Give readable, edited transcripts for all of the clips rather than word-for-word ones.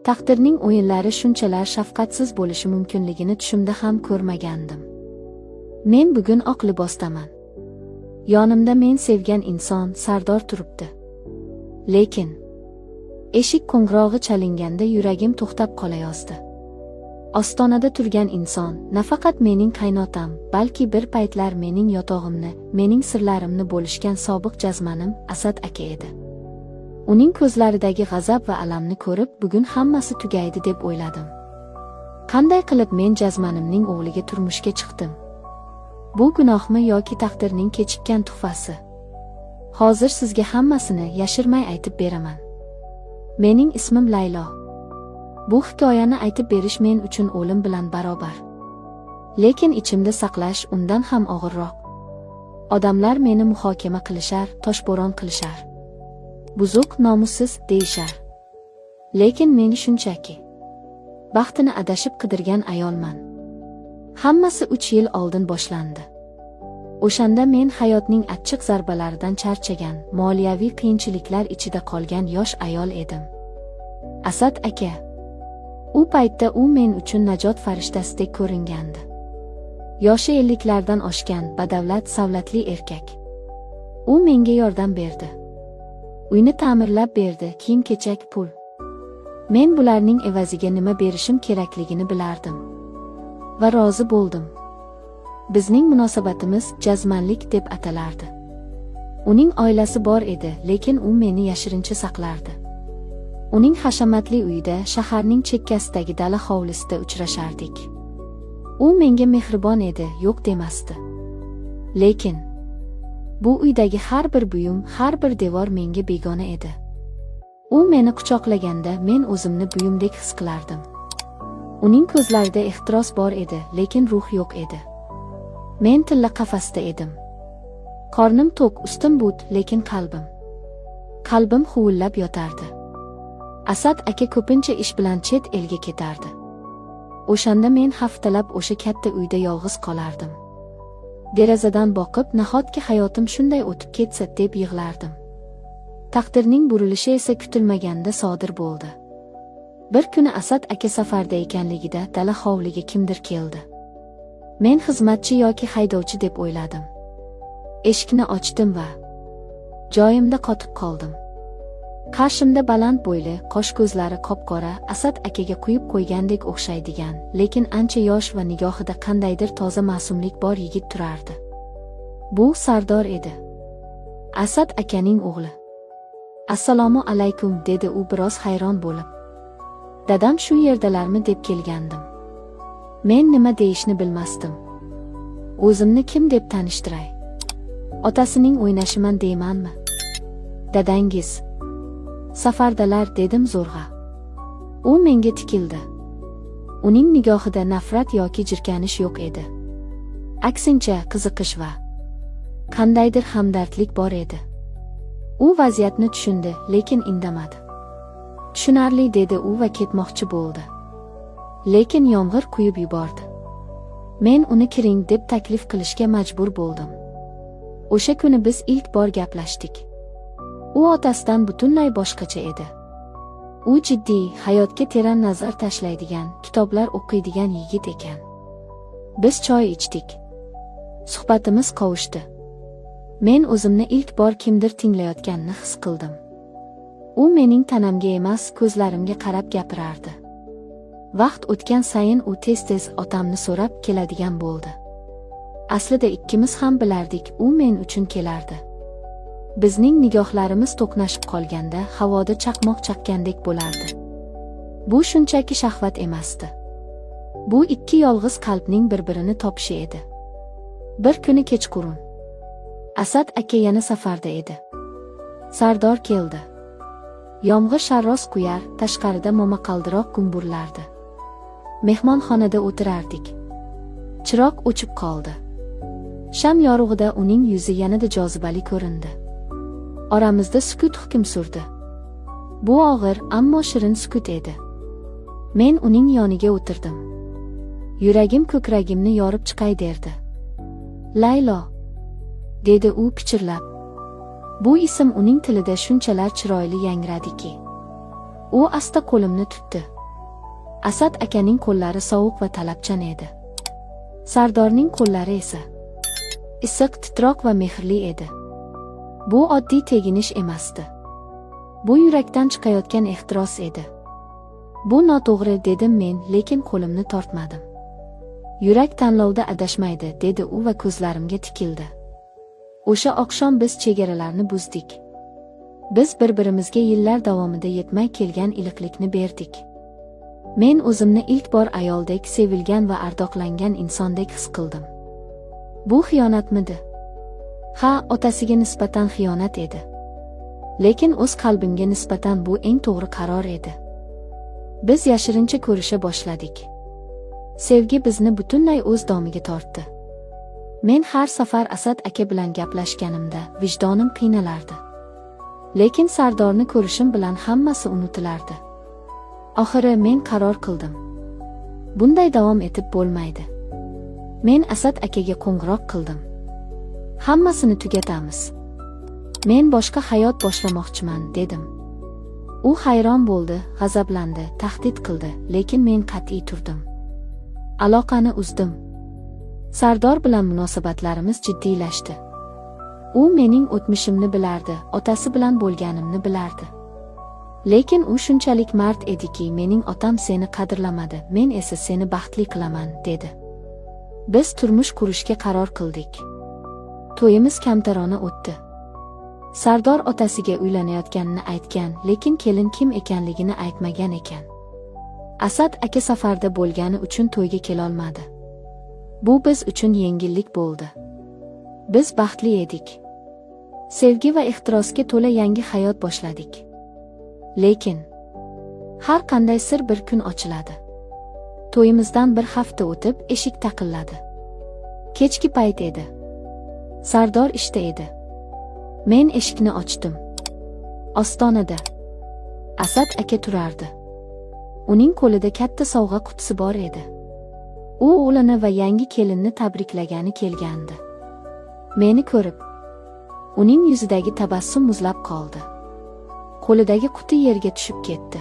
Taqdirning o'yinlari shunchalar shafqatsiz bo'lishi mumkinligini tushimda ham ko'rmagandim. Men bugun oq libosdaman. Yonimda men sevgan inson Sardor turibdi. Lekin eshik qo'ng'irog'i chalinganda yuragim to'xtab qolayozdi. Ostonada turgan inson nafaqat mening qaynotam, balki bir paytlar mening yotog'imni, mening sirlarimni bo'lishgan sobiq jazmanim Asad aka edi. Uning ko'zlaridagi g'azab va alamni ko'rib, bugun hammasi tugaydi deb o'yladim. Qanday qilib men jazmanimning o'g'liga turmushga chiqdim? Bu gunohmi yoki taqdirning kechikkan tuhfasi? Hozir sizga hammasini yashirmay aytib beraman. Mening ismim Laylo. Bu hikoyani aytib berish men uchun o'lim bilan barobar. Lekin ichimda saqlash undan ham og'irroq. Odamlar meni muhokama qilishar, toshbo'ron qilishar. Buzuq, nomussiz deyishar. Lekin men shunchaki baxtini adashib qidirgan ayolman. Hammasi 3 yil oldin boshlandi. O'shanda men hayotning achchiq zarbalaridan charchagan, moliyaviy qiyinchiliklar ichida qolgan yosh ayol edim. Asad aka. U paytda u men uchun najot farishtasidek ko'ringandi. Yoshi 50lardan oshgan, badavlat, savlatli erkak. U menga yordam berdi. Uyni ta'mirlab berdi, kiyim-kechak, pul. Men bularning evaziga nima berishim kerakligini bilardim va rozi bo'ldim. Bizning munosabatimiz jazmanlik deb atalardi. Uning oilasi bor edi, lekin u meni yashirincha saqlardi. Uning hashamatli uyida, shaharning chekkasidagi dala hovlisida uchrashardik. U menga mehribon edi, yo'q demasdi. Lekin bu uydagi har bir buyum, har bir devor menga begona edi. U meni quchoqlaganda men o'zimni buyumdek his qilardim. Uning ko'zlarida ehtiros bor edi, lekin ruh yo'q edi. Men tilla qafasda edim. Qornim to'q, ustim but, lekin qalbim huvillab yotardi. Asad aka ko'pincha ish bilan chet elga ketardi. O'shanda men haftalab o'sha katta uyda yolg'iz qolardim. Derazadan boqib, nahotki hayotim shunday o'tib ketsa deb yig'lardim. Taqdirning burilishi esa kutilmaganda sodir bo'ldi. Bir kuni Asad aka safarda ekanligida dala hovliga kimdir keldi. Men xizmatchi yoki haydovchi deb o'yladim. Eshikni ochdim va joyimda qotib qoldim. Qarshimda baland bo'yli, qosh ko'zlari qop-qora, Asad akaga quyib qo'ygandek o'xshaydigan, lekin ancha yosh va nigohida qandaydir toza ma'sumlik bor yigit turardi. Bu Sardor edi. Asad akaning o'g'li. Assalomu alaykum, dedi u biroz hayron bo'lib. Dadam shu yerdalarmi deb kelgandim. Men nima deyishni bilmasdim. O'zimni kim deb tanishtiray? Otasining o'ynashiman deymanmi? Dadangiz safardalar, dedim zo'rg'a. U menga tikildi. Uning nigohida nafrat yoki jirkanish yo'q edi. Aksincha, qiziqish va qandaydir hamdardlik bor edi. U vaziyatni tushundi, lekin indamadi. Tushunarli, dedi u va ketmoqchi bo'ldi. Lekin yomg'ir quyib yubordi. Men uni kiring deb taklif qilishga majbur bo'ldim. O'sha kuni biz ilk bor gaplashdik. U otasidan butunlay boshqacha edi. U jiddiy, hayotga teran nazar tashlaydigan, kitoblar o'qiydigan yigit ekan. Biz choy ichdik. Suhbatimiz qovushdi. Men o'zimni ilk bor kimdir tinglayotganini his qildim. U mening tanamga emas, ko'zlarimga qarab gapirardi. Vaqt o'tgan sayin u tez-tez otamni so'rab keladigan bo'ldi. Aslida ikkimiz ham bilardik, u men uchun kelardi. Bizning nigohlarimiz to'qnashib qolganda havoda chaqmoq chaqqandek bo'lardi. Bu shunchaki shahvat emasdi. Bu ikki yolg'iz qalbning bir-birini topishi edi. Bir kuni kechqurun Asad aka yana safarda edi. Sardor keldi. Yomg'ir sharros quyar, tashqarida momaqaldiroq gumburlardi. Mehmonxonada o'tirardik. Chiroq o'chib qoldi. Sham yorug'ida uning yuzi yanada jozibali ko'rindi. Oramizda sukut hukm surdi. Bu og'ir, ammo shirin sukut edi. Men uning yoniga o'tirdim. Yuragim ko'kragimni yorib chiqay derdi. Laylo, dedi u pichirlab. Bu ism uning tilida shunchalar chiroyli yangradiki. U asta qo'limni tutdi. Asad akaning qo'llari sovuq va talabchan edi. Sardorning qo'llari esa issiq, titroq va mehrli edi. Bu oddiy teginish emasdi. Bu yurakdan chiqayotgan ehtiros edi. Bu noto'g'ri dedim men, lekin qo'limni tortmadim. Yurak tanlovda adashmaydi, dedi u va ko'zlarimga tikildi. O'sha oqshom biz chegaralarni buzdik. Biz bir-birimizga yillar davomida yetmay kelgan iliqlikni berdik. Men o'zimni ilk bor ayoldek, sevilgan va ardoqlangan insondek his qildim. Bu xiyonatmidi? Ha, otasiga nisbatan xiyonat edi. Lekin o'z qalbimga nisbatan bu eng to'g'ri qaror edi. Biz yashirincha ko'risha boshladik. Sevgi bizni butunlay o'z domiga tortdi. Men har safar Asad aka bilan gaplashganimda vijdonim qiynalardi. Lekin Sardorni ko'rishim bilan hammasi unutilardi. Oxiri men qaror qildim. Bunday davom etib bo'lmaydi. Men Asad akaga qo'ng'iroq qildim. Hammasini tugatamiz. Men boshqa hayot boshlamoqchiman, dedim. U hayron bo'ldi, g'azablandi, tahdid qildi, lekin men qat'iy turdim. Aloqani uzdim. Sardor bilan munosabatlarimiz jiddiylashdi. U mening o'tmishimni bilardi, otasi bilan bo'lganimni bilardi. Lekin u shunchalik mard ediki, mening otam seni qadrlamadi, men esa seni baxtli qilaman, dedi. Biz turmush qurishga qaror qildik. To'yimiz kamtarona o'tdi. Sardor otasiga uylanayotganini aytgan, lekin kelin kim ekanligini aytmagan ekan. Asad aka safarda bo'lgani uchun to'yga kelolmadi. Bu biz uchun yengillik bo'ldi. Biz baxtli edik. Sevgi va ehtirosga to'la yangi hayot boshladik. Lekin har qanday sir bir kun ochiladi. To'yimizdan bir hafta o'tib eshik taqilladi. Kechki payt edi. Sardor ishda edi. Men eshikni ochdim. Ostonada Asad aka turardi. Uning qo'lida katta sovg'a qutisi bor edi. U o'g'lini va yangi kelinni tabriklagani kelgandi. Meni ko'rib, uning yuzidagi tabassum muzlab qoldi. Qo'lidagi quti yerga tushib ketdi.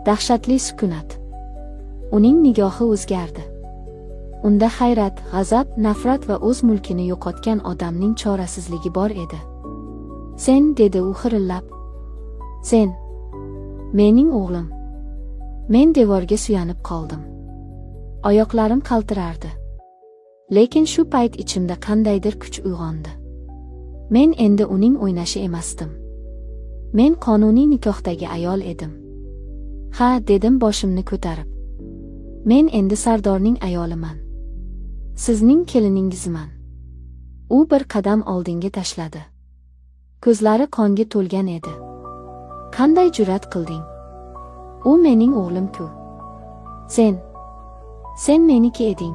Dahshatli sukunat. Uning nigohi o'zgardi. Unda hayrat, g'azab, nafrat va o'z mulkini yo'qotgan odamning chorasizligi bor edi. Sen, dedi u xirillab. Sen, mening o'g'lim. Men devorga suyanib qoldim. Oyoqlarim qaltirardi. Lekin shu payt ichimda qandaydir kuch uyg'ondi. Men endi uning o'ynashi emasdim. Men qonuniy nikohdagi ayol edim. Ha, dedim boshimni ko'tarib. Men endi Sardorning ayoliman. Sizning keliningizman. U bir qadam oldinga tashladi. Ko'zlari qonga to'lgan edi. Qanday jur'at qilding? U mening o'g'lim-ku. Sen meniki eding.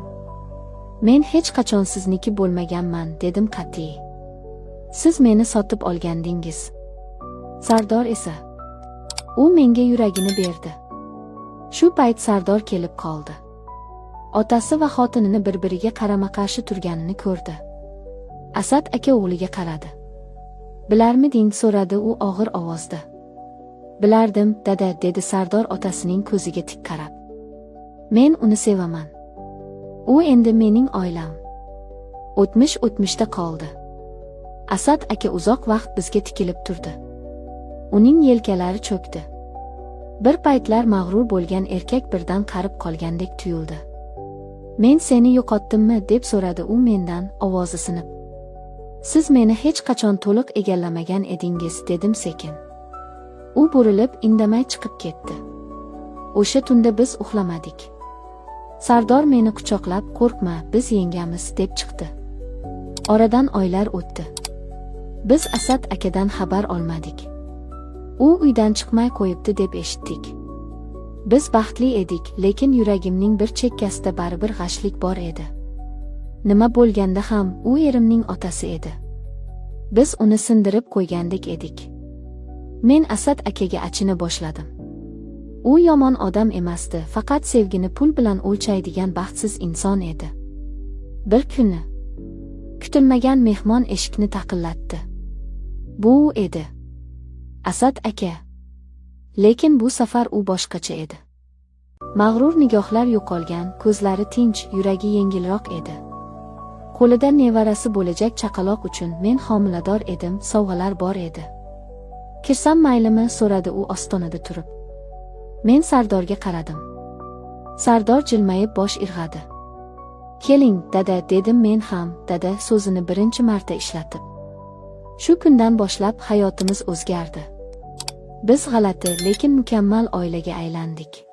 Men hech qachon sizniki bo'lmaganman, dedim qat'iy. Siz meni sotib olgandingiz. Sardor esa, u menga yuragini berdi. Shu payt Sardor kelib qoldi. Otasi va xotinini bir-biriga qarama-qarshi turganini ko'rdi. Asad aka o'g'liga qaradi. Bilarmiding, so'radi u og'ir ovozda. Bilardim, dada, dedi Sardor otasining ko'ziga tik qarab. Men uni sevaman. U endi mening oilam. O'tmish o'tmishda qoldi. Asad aka uzoq vaqt bizga tikilib turdi. Uning yelkalari cho'kdi. Bir paytlar mag'rur bo'lgan erkak birdan qarib qolgandek tuyuldi. Men seni yo'qotdimmi, deb so'radi u mendan, ovozi sinib. Siz meni hech qachon to'liq egallamagan edingiz, dedim sekin. U burilib, indamay chiqib ketdi. O'sha tunda biz uxlamadik. Sardor meni quchoqlab, qo'rqma, biz yengamiz, deb chiqdi. Oradan oylar o'tdi. Biz Asad akadan xabar olmadik. U uydan chiqmay qo'yibdi deb eshitdik. Biz baxtli edik, lekin yuragimning bir chekkasida baribir g'ashlik bor edi. Nima bo'lganda ham u erimning otasi edi. Biz uni sindirib qo'ygandek edik. Men Asad akaga achina boshladim. U yomon odam emasdi, faqat sevgini pul bilan o'lchaydigan baxtsiz inson edi. Bir kuni kutilmagan mehmon eshikni taqillatdi. Bu edi. Asad aka. Lekin bu safar u boshqacha edi. Mag'rur nigohlar yo'qolgan, ko'zlari tinch, yuragi yengilroq edi. Qo'lida nevarasi bo'lajak chaqaloq uchun men homilador edim, sovg'alar bor edi. Kirsam maylimi, so'radi u ostonada turib. Men Sardorga qaradim. Sardor jilmayib bosh irg'adi. Keling, dada, dedim men ham, dada so'zini birinchi marta ishlatib. Shu kundan boshlab hayotimiz o'zgardi. Biz g'alati, lekin mukammal oilaga aylandik.